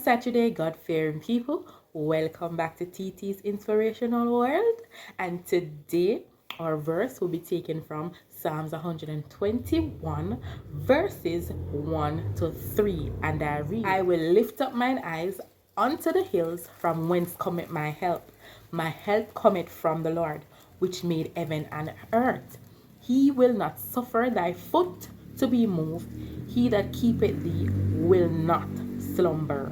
Saturday, God-fearing people. Welcome back to TT's Inspirational World. And today, our verse will be taken from Psalms 121, verses 1 to 3. And I read, I will lift up mine eyes unto the hills, from whence cometh my help. My help cometh from the Lord, which made heaven and earth. He will not suffer thy foot to be moved. He that keepeth thee will not slumber.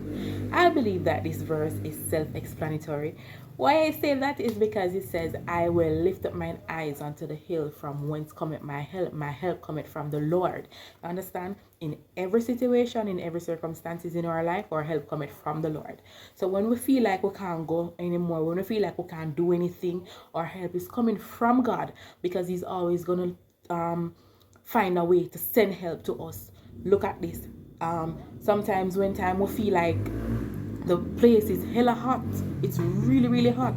I believe that this verse is self-explanatory. Why I say that is because it says, I will lift up mine eyes unto the hill, from whence cometh my help. My help cometh from the Lord. Understand? In every situation, in every circumstances in our life, our help cometh from the Lord. So when we feel like we can't go anymore, when we feel like we can't do anything, our help is coming from God, because He's always going to find a way to send help to us. Look at this. Sometimes when time we feel like the place is hella hot, it's really hot,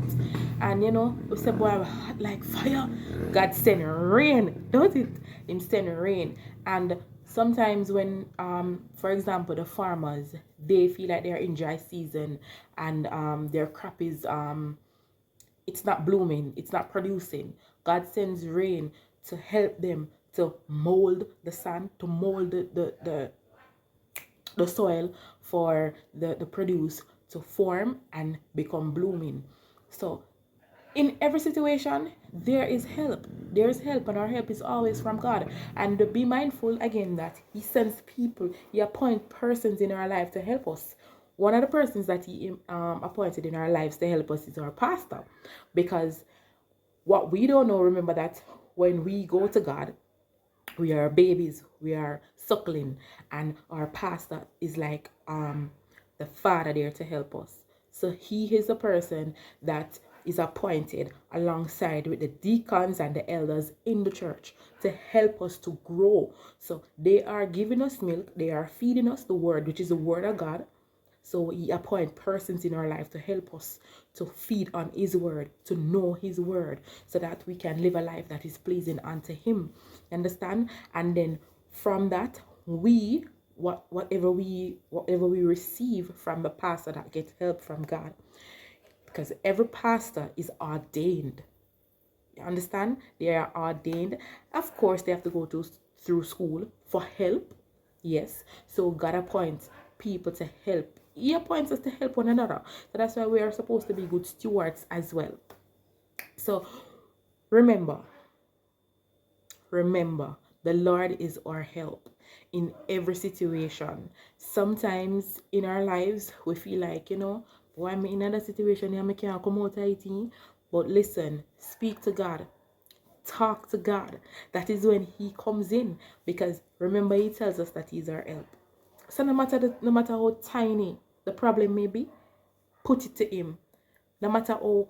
and we say, boy, I'm hot like fire. God send rain, don't it? Him send rain. And sometimes when for example, the farmers, they feel like they're in dry season, and their crop is it's not blooming, it's not producing. God sends rain to help them to mold the sand, to mold the soil for the produce to form and become blooming. So in every situation, there is help. There is help, and our help is always from God. And be mindful again that He sends people, He appoints persons in our life to help us. One of the persons that He appointed in our lives to help us is our pastor. Because what we don't know, remember that when we go to God, we are babies, we are suckling, and our pastor is like the father there to help us. So he is a person that is appointed alongside with the deacons and the elders in the church to help us to grow. So they are giving us milk, they are feeding us the word, which is the word of God. So He appoint persons in our life to help us to feed on His word, to know His word, so that we can live a life that is pleasing unto Him. Understand? And then from that, whatever we receive from the pastor, that gets help from God. Because every pastor is ordained. You understand? They are ordained. Of course, they have to go through school for help. Yes. So God appoints people to help. He appoints us to help one another. So that's why we are supposed to be good stewards as well. So remember, the Lord is our help in every situation. Sometimes in our lives, we feel like, why I'm in another situation, I can't come out of it. But listen, speak to God. Talk to God. That is when He comes in. Because remember, He tells us that He's our help. So no matter how tiny the problem may be, put it to Him. No matter how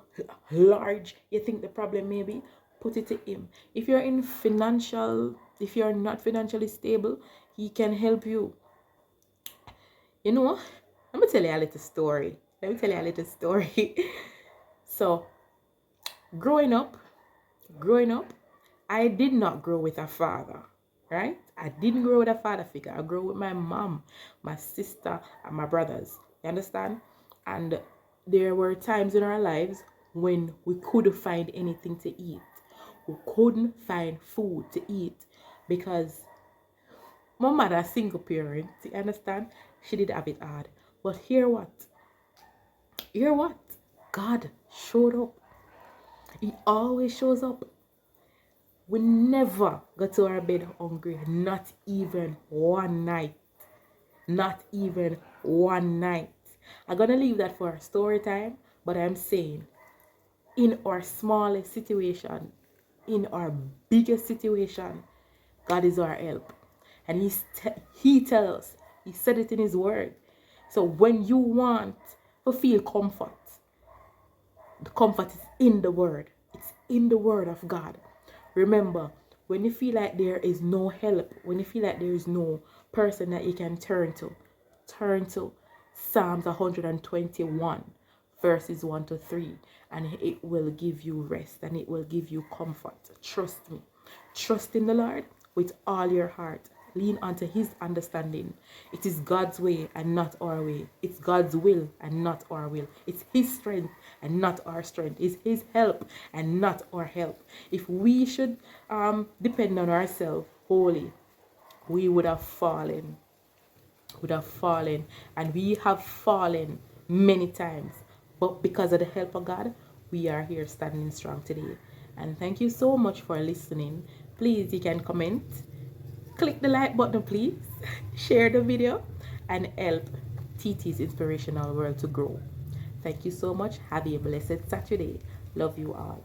large you think the problem may be, put it to Him. If you're not financially stable, He can help you. Let me tell you a little story. So, growing up, I did not grow with a father, right? I didn't grow with a father figure. I grew with my mom, my sister, and my brothers. You understand? And there were times in our lives when we couldn't find anything to eat. We couldn't find food to eat because my mother, single parent, you understand? She did have it hard. But hear what? God showed up. He always shows up. We never got to our bed hungry, not even one night. Not even one night. I'm gonna leave that for a story time, but I'm saying, in our smallest situation, in our biggest situation, God is our help. And He tells us, He said it in His word. So when you want to feel comfort, the comfort is in the word. It's in the word of God. Remember, when you feel like there is no help, when you feel like there is no person that you can turn to Psalms 121, verses 1 to 3, and it will give you rest and it will give you comfort. Trust me. Trust in the Lord with all your heart. lean onto his understanding. It is God's way and not our way. It's God's will and not our will. It's his strength and not our strength. It's his help and not our help. If we should depend on ourselves wholly, we would have fallen. And we have fallen many times. But because of the help of God, we are here standing strong today. And thank you so much for listening. Please, you can comment, click the like button, please, share the video, and help TT's Inspirational World to grow. Thank you so much. Have a blessed Saturday. Love you all.